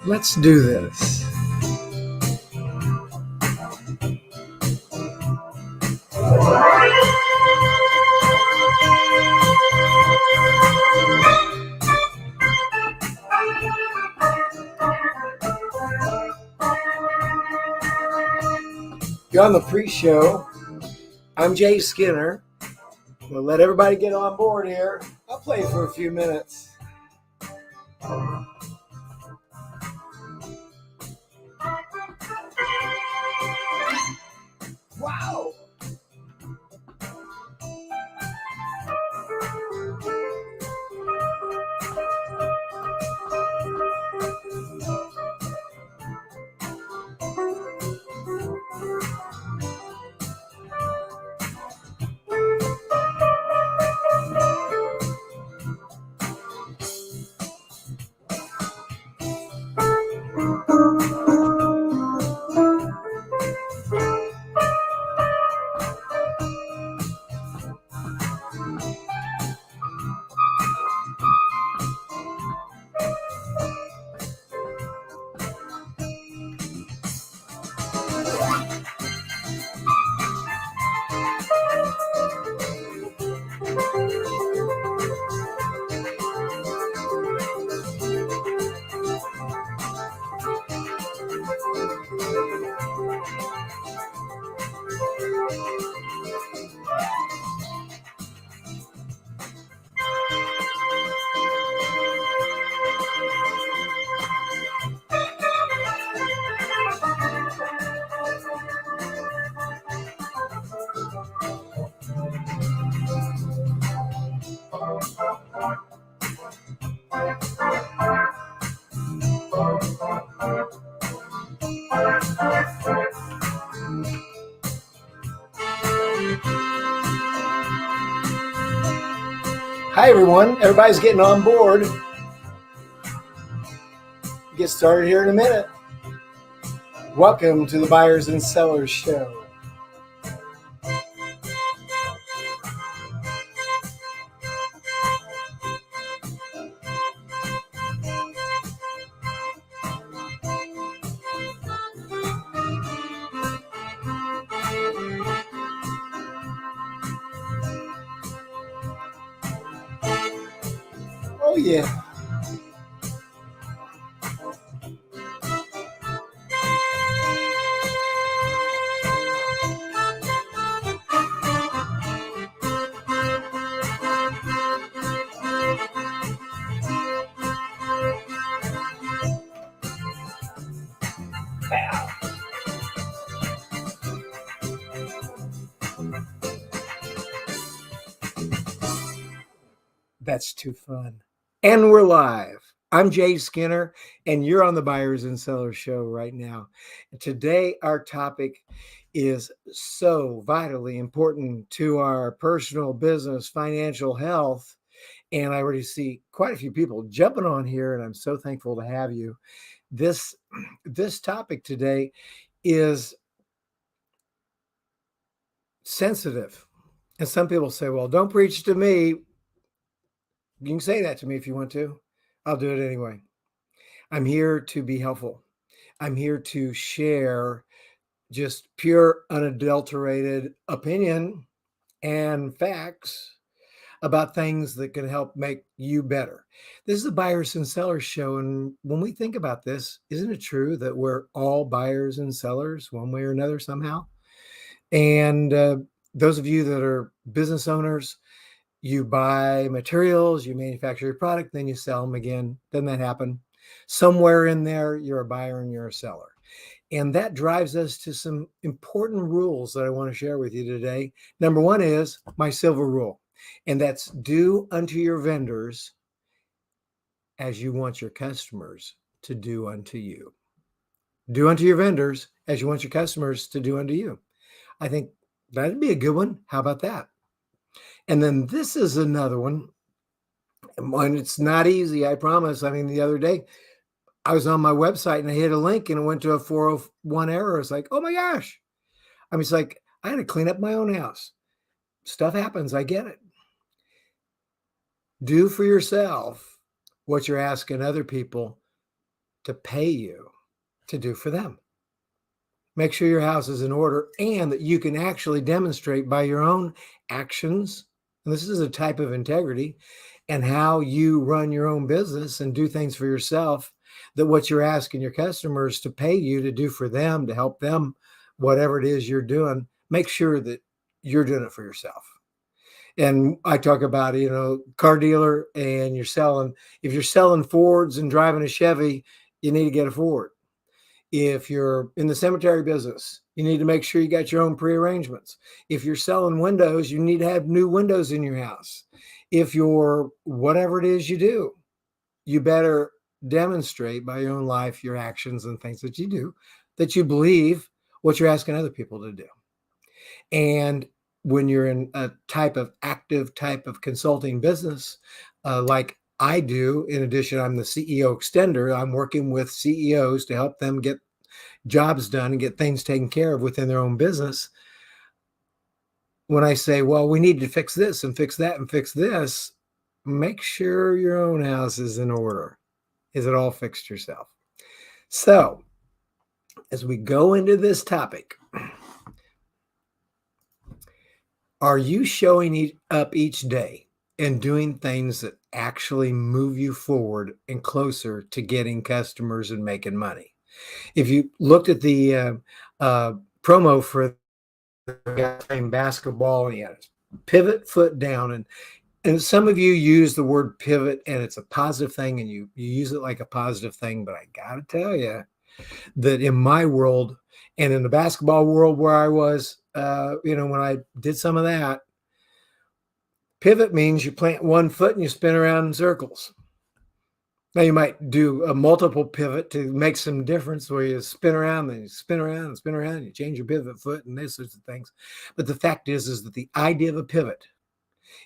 Let's do this. You're on the pre-show. I'm Jay Skinner. We'll let everybody get on board here. I'll play for a few minutes. Wow. Hi, everyone. Everybody's getting on board. Get started here in a minute. Welcome to the Buyers and Sellers Show. Oh, yeah. Wow. That's too fun. And we're live. I'm Jay Skinner, and you're on the Buyers and Sellers Show right now. And today, our topic is so vitally important to our personal, business, financial health. And I already see quite a few people jumping on here, and I'm so thankful to have you. This topic today is sensitive. And some people say, well, don't preach to me. You can say that to me if you want to. I'll do it anyway. I'm here to be helpful. I'm here to share just pure, unadulterated opinion and facts about things that can help make you better. This is a buyers and sellers show. And when we think about this, isn't it true that we're all buyers and sellers one way or another somehow? And those of you that are business owners, you buy materials, you manufacture your product, then you sell them again. Doesn't that happen? Somewhere in there, you're a buyer and you're a seller. And that drives us to some important rules that I want to share with you today. Number one is my silver rule, and that's do unto your vendors as you want your customers to do unto you. Do unto your vendors as you want your customers to do unto you. I think that'd be a good one. How about that? And then this is another one. And it's not easy, I promise. I mean, the other day, I was on my website and I hit a link and it went to a 401 error. It's like, oh my gosh. I mean, it's like, I had to clean up my own house. Stuff happens. I get it. Do for yourself what you're asking other people to pay you to do for them. Make sure your house is in order and that you can actually demonstrate by your own actions. And this is a type of integrity and how you run your own business and do things for yourself, that what you're asking your customers to pay you to do for them, to help them, whatever it is you're doing, make sure that you're doing it for yourself. And I talk about, car dealer and if you're selling Fords and driving a Chevy, you need to get a Ford. If you're in the cemetery business, you need to make sure you got your own prearrangements. If you're selling windows, you need to have new windows in your house. If you're whatever it is you do, you better demonstrate by your own life, your actions and things that you do, that you believe what you're asking other people to do. And when you're in a active type of consulting business, like I do, in addition, I'm the CEO extender. I'm working with CEOs to help them get jobs done and get things taken care of within their own business. When I say, well, we need to fix this and fix that and fix this, make sure your own house is in order. Is it all fixed yourself? So, as we go into this topic, are you showing up each day and doing things that actually move you forward and closer to getting customers and making money? If you looked at the promo for the guy playing basketball, and he had his pivot foot down, and some of you use the word pivot and it's a positive thing, and you use it like a positive thing, but I gotta tell you that in my world and in the basketball world where I was, when I did some of that, pivot means you plant one foot and you spin around in circles. Now you might do a multiple pivot to make some difference where you spin around, then you spin around and spin around, and you change your pivot foot and those sorts of things. But the fact is that the idea of a pivot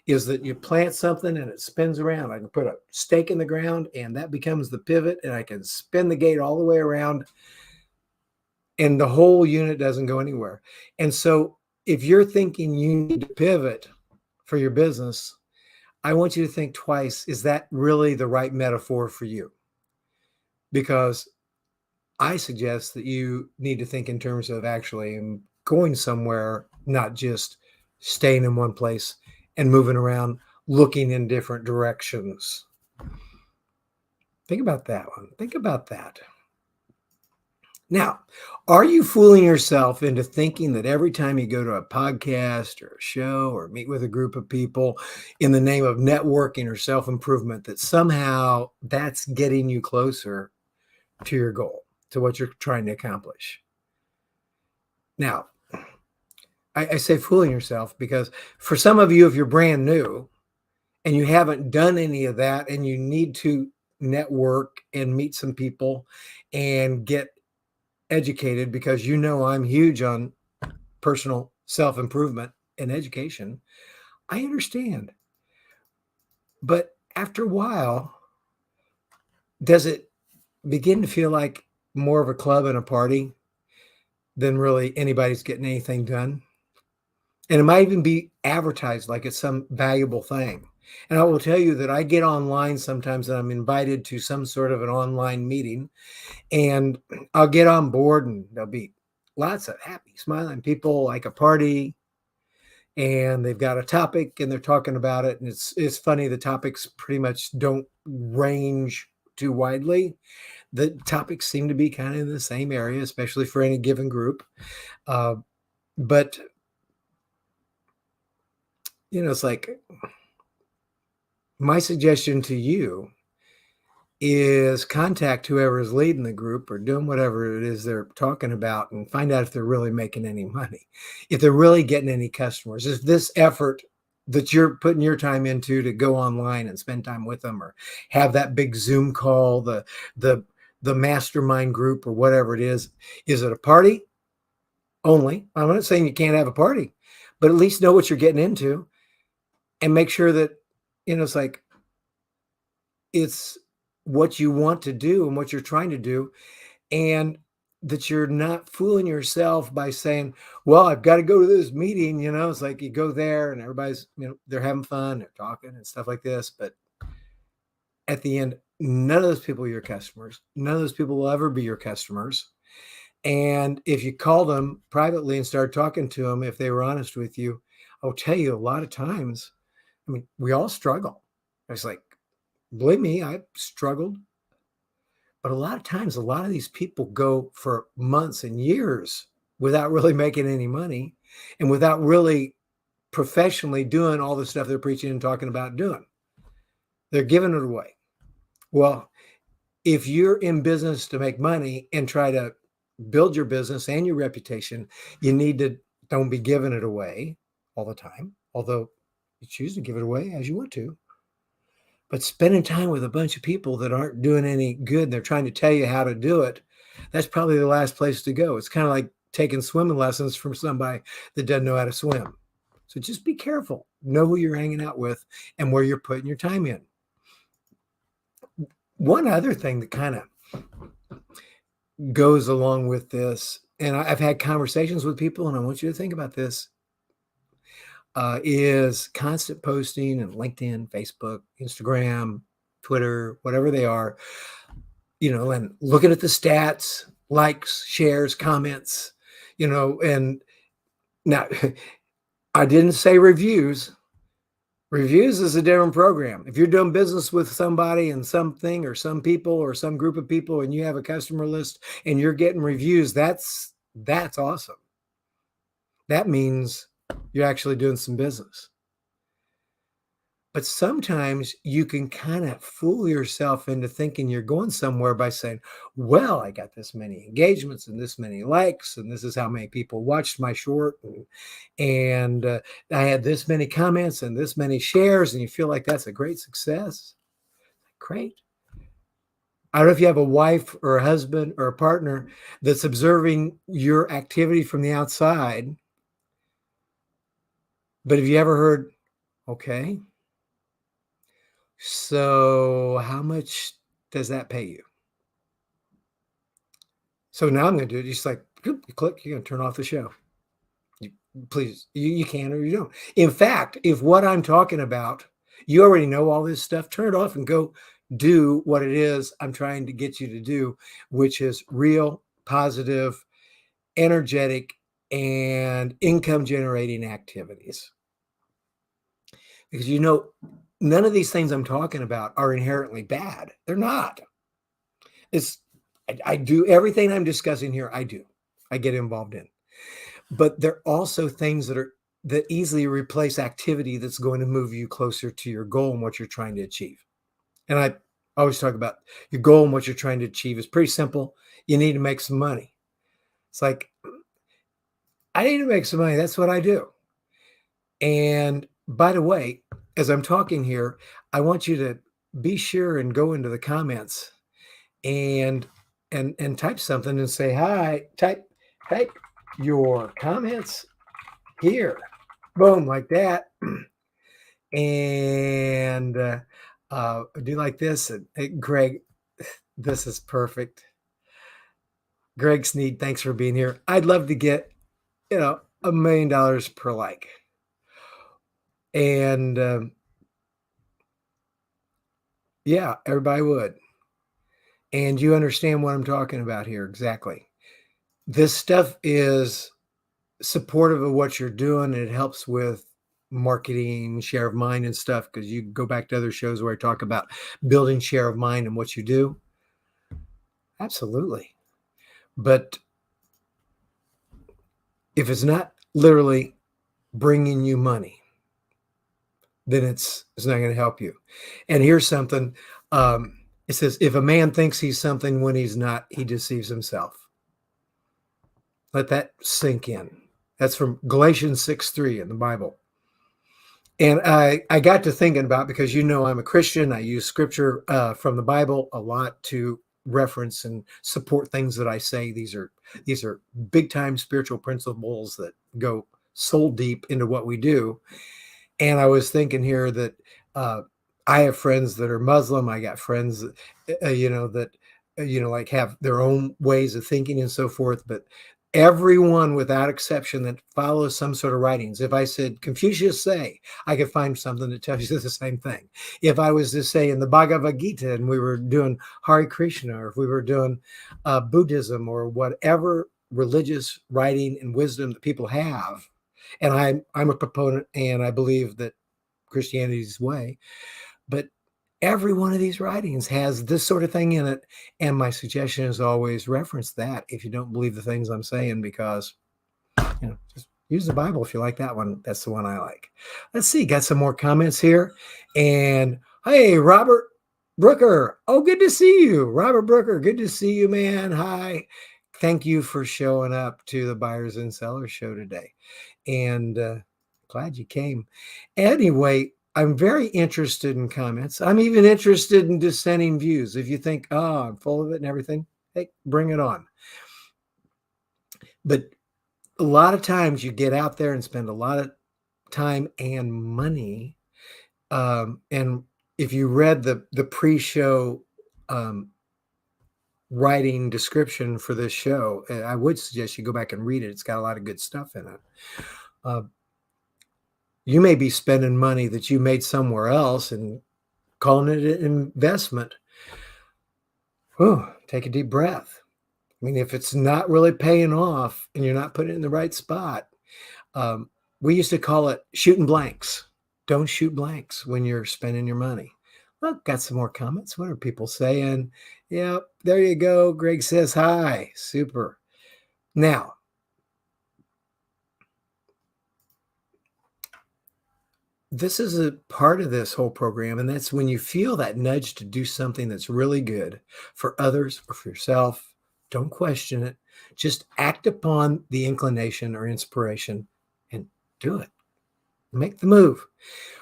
is that you plant something and it spins around. I can put a stake in the ground and that becomes the pivot, and I can spin the gate all the way around and the whole unit doesn't go anywhere. And so if you're thinking you need to pivot for your business, I want you to think twice. Is that really the right metaphor for you? Because I suggest that you need to think in terms of actually going somewhere, not just staying in one place and moving around, looking in different directions. Think about that one. Think about that. Now, are you fooling yourself into thinking that every time you go to a podcast or a show or meet with a group of people in the name of networking or self-improvement, that somehow that's getting you closer to your goal, to what you're trying to accomplish? Now, I say fooling yourself because for some of you, if you're brand new and you haven't done any of that and you need to network and meet some people and get educated, because I'm huge on personal self-improvement and education, I understand. But after a while, does it begin to feel like more of a club and a party than really anybody's getting anything done? And it might even be advertised like it's some valuable thing. And I will tell you that I get online sometimes and I'm invited to some sort of an online meeting, and I'll get on board and there'll be lots of happy, smiling people, like a party, and they've got a topic and they're talking about it. And it's funny, the topics pretty much don't range too widely. The topics seem to be kind of in the same area, especially for any given group. But it's like, my suggestion to you is contact whoever is leading the group or doing whatever it is they're talking about and find out if they're really making any money, if they're really getting any customers. Is this effort that you're putting your time into to go online and spend time with them or have that big Zoom call, the mastermind group or whatever it is it a party only? I'm not saying you can't have a party, but at least know what you're getting into and make sure that, it's like, it's what you want to do and what you're trying to do, and that you're not fooling yourself by saying, well, I've got to go to this meeting. It's like you go there and everybody's, they're having fun, they're talking and stuff like this. But at the end, None of those people are your customers. None of those people will ever be your customers. And if you called them privately and started talking to them, if they were honest with you, I'll tell you a lot of times, I mean, we all struggle. It's like, believe me, I struggled. But a lot of times, a lot of these people go for months and years without really making any money and without really professionally doing all the stuff they're preaching and talking about doing. They're giving it away. Well, if you're in business to make money and try to build your business and your reputation, you need to don't be giving it away all the time, although you choose to give it away as you want to. But spending time with a bunch of people that aren't doing any good and they're trying to tell you how to do it, that's probably the last place to go. It's kind of like taking swimming lessons from somebody that doesn't know how to swim. So just be careful. Know who you're hanging out with and where you're putting your time in. One other thing that kind of goes along with this, and I've had conversations with people, and I want you to think about this, is constant posting and LinkedIn, Facebook, Instagram, Twitter, whatever they are, and looking at the stats, likes, shares, comments, and now I didn't say reviews. Reviews is a different program. If you're doing business with somebody and something or some people or some group of people and you have a customer list and you're getting reviews, that's awesome. That means you're actually doing some business. But sometimes you can kind of fool yourself into thinking you're going somewhere by saying, well, I got this many engagements and this many likes, and this is how many people watched my short, and I had this many comments and this many shares, and you feel like that's a great success. Great. I don't know if you have a wife or a husband or a partner that's observing your activity from the outside, but have you ever heard, okay, so how much does that pay you? So now I'm going to do it. Just like you click, you're going to turn off the show. Please, you can or you don't. In fact, if what I'm talking about, you already know all this stuff, turn it off and go do what it is I'm trying to get you to do, which is real, positive, energetic, and income generating activities. Because none of these things I'm talking about are inherently bad. They're not. I do everything I'm discussing here. I get involved in, but they're also things that easily replace activity that's going to move you closer to your goal and what you're trying to achieve. And I always talk about your goal and what you're trying to achieve is pretty simple. You need to make some money. It's like, I need to make some money. That's what I do. And by the way, as I'm talking here, I want you to be sure and go into the comments and type something and say, hi, type your comments here. Boom, like that. And do like this. And Greg, this is perfect. Greg Sneed, thanks for being here. I'd love to get, $1 million per like. And yeah, everybody would. And you understand what I'm talking about here. Exactly. This stuff is supportive of what you're doing, and it helps with marketing, share of mind and stuff, because you go back to other shows where I talk about building share of mind and what you do. Absolutely. But if it's not literally bringing you money, then it's not going to help you. And here's something. It says, if a man thinks he's something when he's not, he deceives himself. Let that sink in. That's from Galatians 6:3 in the Bible. And I got to thinking about, because I'm a Christian, I use scripture from the Bible a lot to reference and support things that I say. These are big time spiritual principles that go soul deep into what we do. And I was thinking here that I have friends that are Muslim. I got friends that like have their own ways of thinking and so forth. But Everyone without exception that follows some sort of writings. If I said Confucius say, I could find something that tells you the same thing. If I was to say in the Bhagavad Gita and we were doing Hare Krishna, or if we were doing Buddhism or whatever religious writing and wisdom that people have, and I'm a proponent and I believe that Christianity's way, but every one of these writings has this sort of thing in it. And my suggestion is always reference that if you don't believe the things I'm saying, because, just use the Bible if you like that one. That's the one I like. Let's see, got some more comments here. And hey, Robert Brooker. Oh, good to see you. Robert Brooker, good to see you, man. Hi. Thank you for showing up to the Buyers and Sellers show today. And glad you came. Anyway, I'm very interested in comments. I'm even interested in dissenting views. If you think, oh, I'm full of it and everything, hey, bring it on. But a lot of times you get out there and spend a lot of time and money. And if you read the pre-show writing description for this show, I would suggest you go back and read it. It's got a lot of good stuff in it. You may be spending money that you made somewhere else and calling it an investment. Take a deep breath. I mean, if it's not really paying off and you're not putting it in the right spot, we used to call it shooting blanks. Don't shoot blanks when you're spending your money. Look, got some more comments. What are people saying? Yeah, there you go. Greg says hi. Super. Now, this is a part of this whole program, and that's when you feel that nudge to do something that's really good for others or for yourself. Don't question it. Just act upon the inclination or inspiration and do it. Make the move.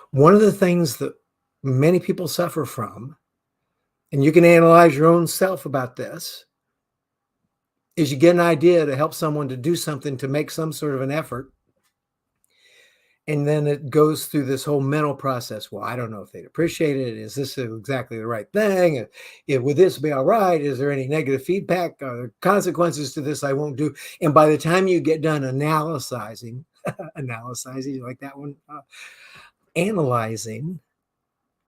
One of the things that many people suffer from, and you can analyze your own self about this, is you get an idea to help someone to do something, to make some sort of an effort. And then it goes through this whole mental process. Well, I don't know if they'd appreciate it. Is this exactly the right thing? Would this be all right? Is there any negative feedback? Are there consequences to this I won't do? And by the time you get done analyzing, you like that one? Analyzing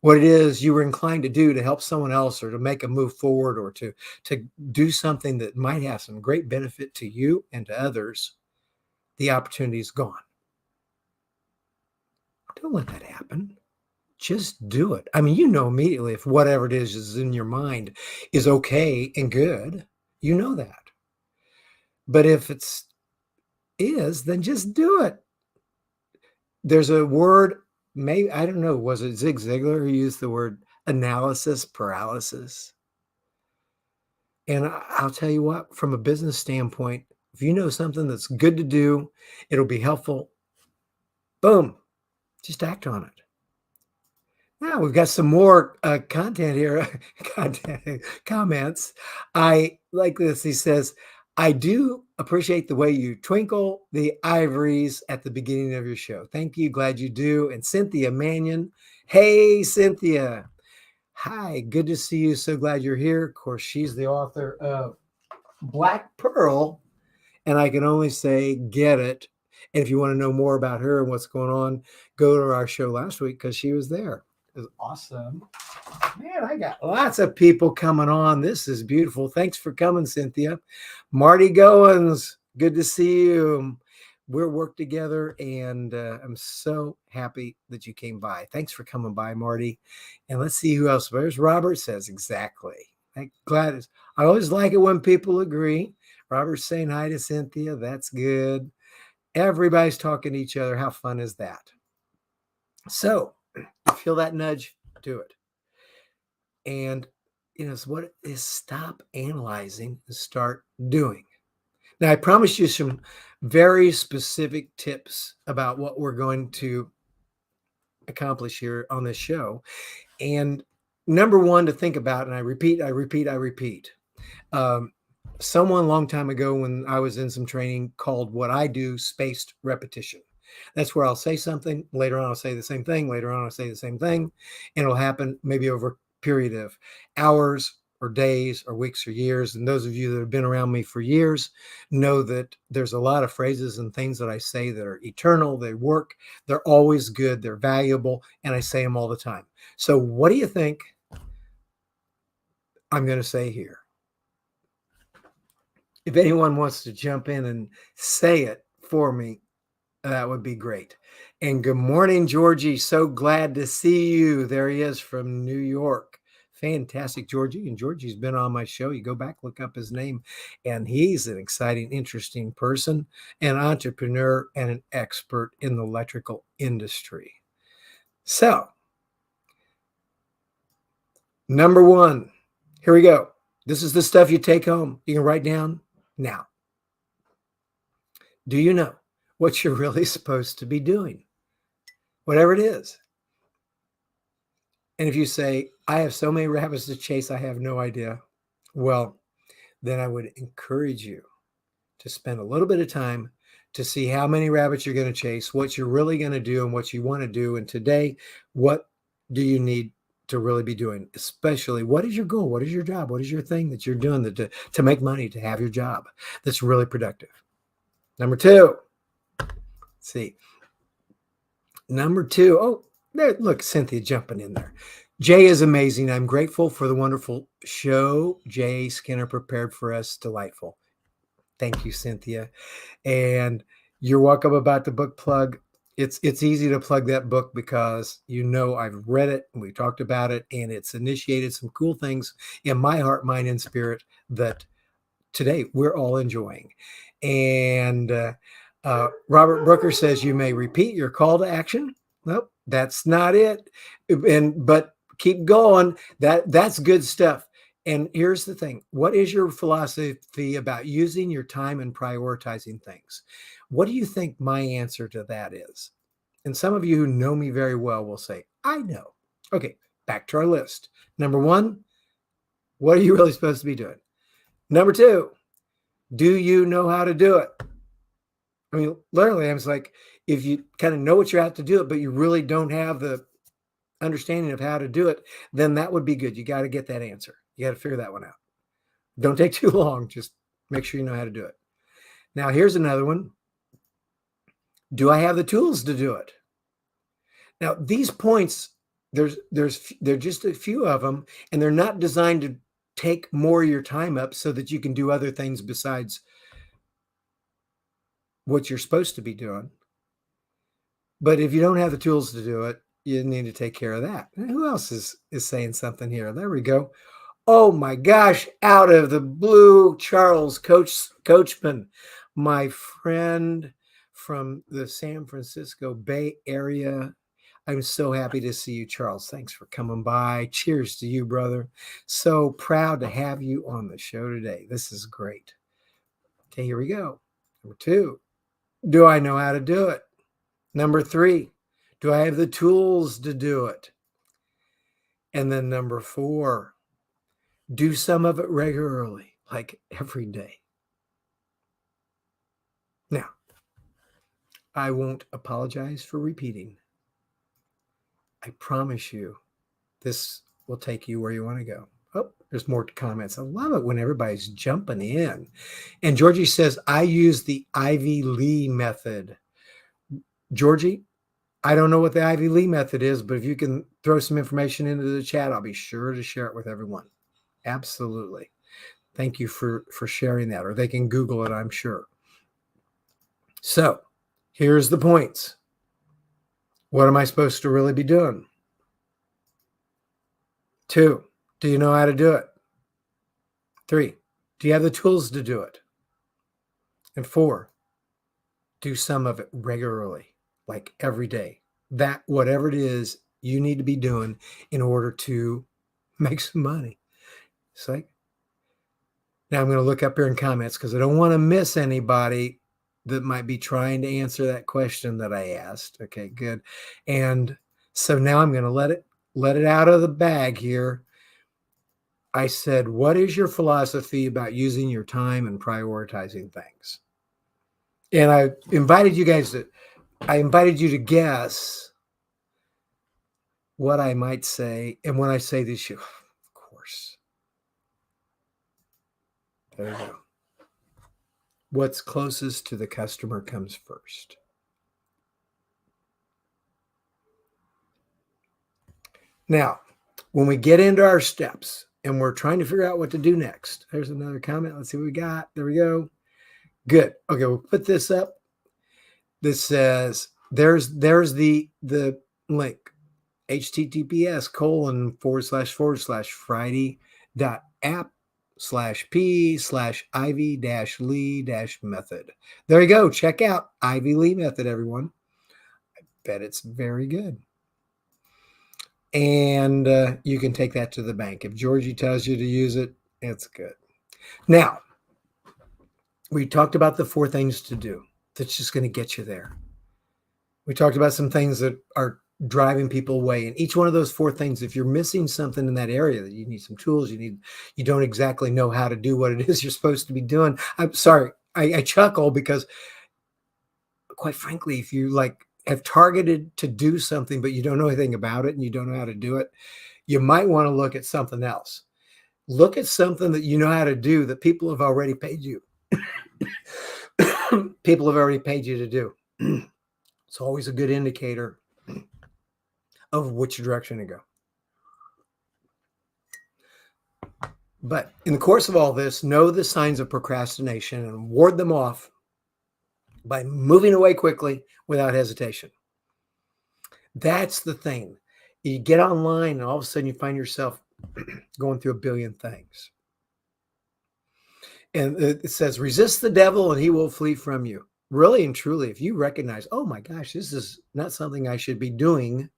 what it is you were inclined to do to help someone else, or to make a move forward, or to do something that might have some great benefit to you and to others, the opportunity is gone. Don't let that happen. Just do it. I mean, immediately if whatever it is in your mind is okay and good, that. But if then just do it. There's a word, maybe, I don't know, was it Zig Ziglar who used the word analysis paralysis? And I'll tell you what, from a business standpoint, if you know something that's good to do, it'll be helpful, boom, just act on it. Now we've got some more content here, comments. I like this. He says, I do appreciate the way you twinkle the ivories at the beginning of your show. Thank you. Glad you do. And Cynthia Mannion. Hey, Cynthia. Hi. Good to see you. So glad you're here. Of course, she's the author of Black Pearl. And I can only say, get it. And if you want to know more about her and what's going on, go to our show last week because she was there. It was awesome. Man, I got lots of people coming on. This is beautiful. Thanks for coming, Cynthia. Marty Goins, good to see you. We're worked together, and I'm so happy that you came by. Thanks for coming by, Marty. And let's see who else. There's Robert says exactly. I'm glad. I always like it when people agree. Robert's saying hi to Cynthia. That's good. Everybody's talking to each other. How fun is that? So, you feel that nudge, do it. And so what is stop analyzing and start doing. Now, I promised you some very specific tips about what we're going to accomplish here on this show. And number one to think about, and I repeat. Someone a long time ago when I was in some training called what I do spaced repetition. That's where I'll say something, later on I'll say the same thing, later on I'll say the same thing, and it'll happen maybe over a period of hours or days or weeks or years, and those of you that have been around me for years know that there's a lot of phrases and things that I say that are eternal. They work. They're always good. They're valuable, and I say them all the time. So what do you think I'm going to say here? If anyone wants to jump in and say it for me, that would be great. And good morning, Georgie. So glad to see you. There he is from New York. Fantastic, Georgie. And Georgie's been on my show. You go back, look up his name, and he's an exciting, interesting person, an entrepreneur, and an expert in the electrical industry. So, number one, here we go. This is the stuff you take home. You can write down now. Do you know what you're really supposed to be doing? Whatever it is. And if you say, I have so many rabbits to chase, I have no idea. Well, then I would encourage you to spend a little bit of time to see how many rabbits you're going to chase, what you're really going to do, and what you want to do. And today, what do you need to really be doing? Especially, what is your goal? What is your job? What is your thing that you're doing to make money, to have your job that's really productive? Number two, let's see. Number two, oh, there, look, Cynthia jumping in there. Jay is amazing. I'm grateful for the wonderful show Jay Skinner prepared for us. Delightful. Thank you, Cynthia. And you're welcome about the book plug. It's easy to plug that book because you know I've read it and we talked about it, and it's initiated some cool things in my heart, mind, and spirit that today we're all enjoying. And Robert Brooker says you may repeat your call to action. Nope, that's not it. But keep going. That's good stuff. And here's the thing. What is your philosophy about using your time and prioritizing things? What do you think my answer to that is? And some of you who know me very well will say, I know. Okay, back to our list. Number one, what are you really supposed to be doing? Number two, do you know how to do it? I mean, literally, I was like, if you kind of know what you have to do it, but you really don't have the understanding of how to do it, then that would be good. You got to get that answer. You got to figure that one out. Don't take too long. Just make sure you know how to do it. Now, here's another one. Do I have the tools to do it? Now, these points, there are just a few of them, and they're not designed to take more of your time up so that you can do other things besides what you're supposed to be doing. But if you don't have the tools to do it, you need to take care of that. And who else is saying something here? There we go. Oh my gosh, out of the blue, Charles Coachman, my friend from the San Francisco Bay Area. I'm so happy to see you, Charles. Thanks for coming by. Cheers to you, brother. So proud to have you on the show today. This is great. Okay, here we go. Number two, do I know how to do it? Number three, do I have the tools to do it? And then number four, do some of it regularly, like every day. Now, I won't apologize for repeating. I promise you this will take you where you want to go. Oh, there's more comments. I love it when everybody's jumping in. And Georgie says, I use the Ivy Lee method. Georgie, I don't know what the Ivy Lee method is, but if you can throw some information into the chat, I'll be sure to share it with everyone. Absolutely. Thank you for sharing that, or they can Google it, I'm sure. So here's the points. What am I supposed to really be doing? 2, do you know how to do it? 3, do you have the tools to do it? And 4, do some of it regularly, like every day. That, whatever it is, you need to be doing in order to make some money. It's like, now I'm going to look up here in comments because I don't want to miss anybody that might be trying to answer that question that I asked. Okay, good. And so now I'm going to let it out of the bag here. I said, what is your philosophy about using your time and prioritizing things? And I invited you to guess what I might say. And when I say this, of course, There you go. What's closest to the customer comes first. Now, when we get into our steps and we're trying to figure out what to do next, there's another comment. Let's see what we got. There we go. Good. Okay, we'll put this up. This says there's the link, https://friday.app/p/ivy-lee-method. There you go. Check out Ivy Lee method, everyone. I bet it's very good. And you can take that to the bank. If Georgie tells you to use it, it's good. Now, we talked about the 4 things to do that's just going to get you there. We talked about some things that are driving people away. And each one of those 4 things, if you're missing something in that area, that you need some tools, you don't exactly know how to do what it is you're supposed to be doing. I'm sorry. I chuckle because, quite frankly, if you have targeted to do something, but you don't know anything about it and you don't know how to do it, you might want to look at something else. Look at something that you know how to do that people have already paid you. People have already paid you to do. It's always a good indicator of which direction to go. But in the course of all this, know the signs of procrastination and ward them off by moving away quickly without hesitation. That's the thing. You get online and all of a sudden you find yourself going through a billion things. And it says, resist the devil and he will flee from you. Really and truly, if you recognize, oh my gosh, this is not something I should be doing,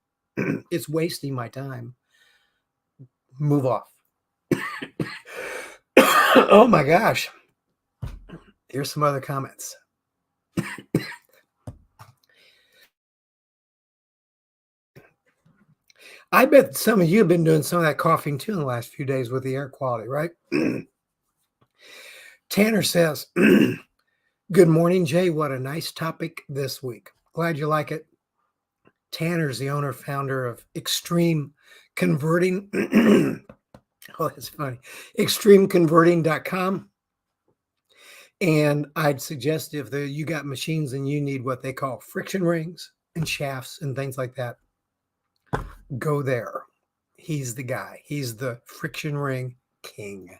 it's wasting my time, move off. Oh my gosh. Here's some other comments. I bet some of you have been doing some of that coughing too in the last few days with the air quality, right? Tanner says, good morning, Jay. What a nice topic this week. Glad you like it. Tanner's the owner, founder of Extreme Converting. Oh, that's funny. ExtremeConverting.com. And I'd suggest if you got machines and you need what they call friction rings and shafts and things like that, go there. He's the guy. He's the friction ring king.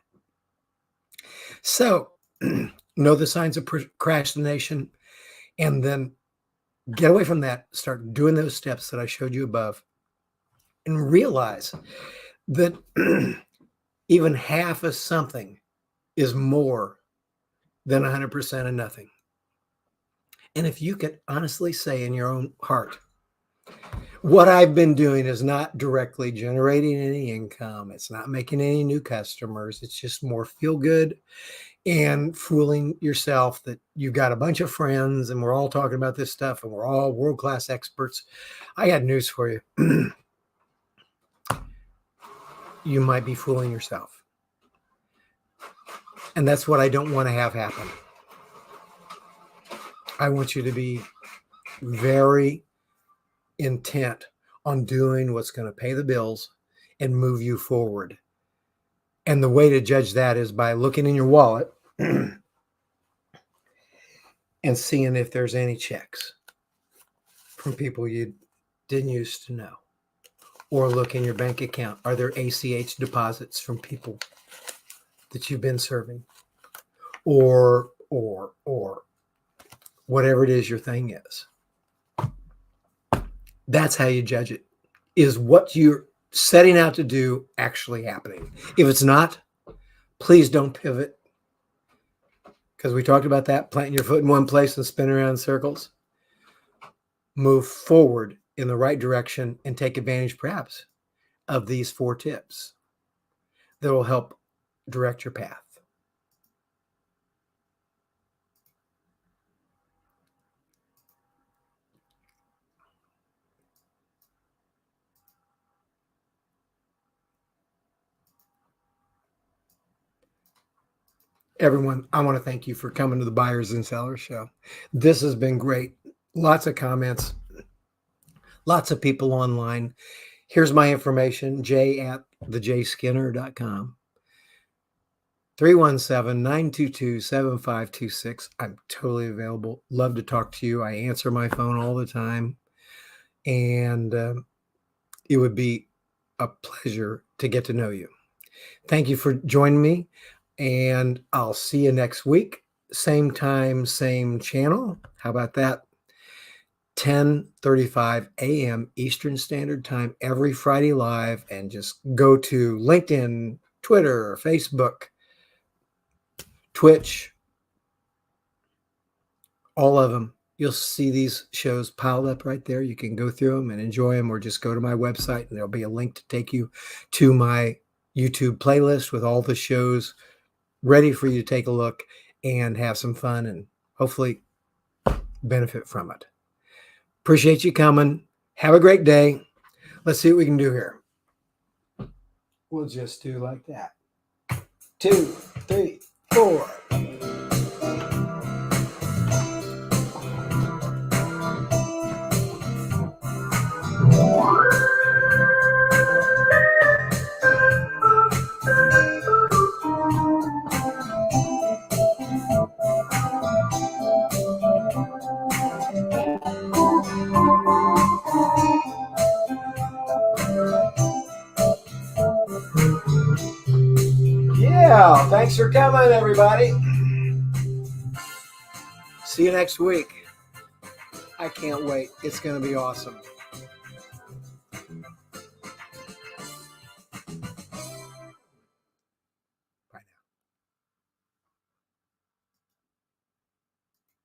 So know the signs of procrastination and then get away from that. Start doing those steps that I showed you above and realize that even half of something is more than 100% of nothing. And if you could honestly say in your own heart, what I've been doing is not directly generating any income. It's not making any new customers. It's just more feel good and fooling yourself that you've got a bunch of friends and we're all talking about this stuff and we're all world-class experts. I got news for you. You might be fooling yourself. And that's what I don't want to have happen. I want you to be very intent on doing what's going to pay the bills and move you forward. And the way to judge that is by looking in your wallet and seeing if there's any checks from people you didn't used to know. Or look in your bank account. Are there ACH deposits from people that you've been serving? Or whatever it is your thing is. That's how you judge it. Is what you're setting out to do actually happening? If it's not, please don't pivot. Because we talked about that, planting your foot in one place and spinning around in circles. Move forward in the right direction and take advantage perhaps of these 4 tips that will help direct your path. Everyone, I want to thank you for coming to the Buyers and Sellers Show. This has been great. Lots of comments, lots of people online. Here's my information, jay@thejayskinner.com. 317-922-7526. I'm totally available. Love to talk to you. I answer my phone all the time. And it would be a pleasure to get to know you. Thank you for joining me. And I'll see you next week. Same time, same channel. How about that? 10:35 a.m. Eastern Standard Time every Friday live. And just go to LinkedIn, Twitter, Facebook, Twitch, all of them. You'll see these shows piled up right there. You can go through them and enjoy them, or just go to my website and there'll be a link to take you to my YouTube playlist with all the shows ready for you to take a look and have some fun and hopefully benefit from it. Appreciate you coming. Have a great day. Let's see what we can do here. We'll just do like that. 2, 3, 4. Yeah, thanks for coming, everybody. See you next week. I can't wait. It's going to be awesome.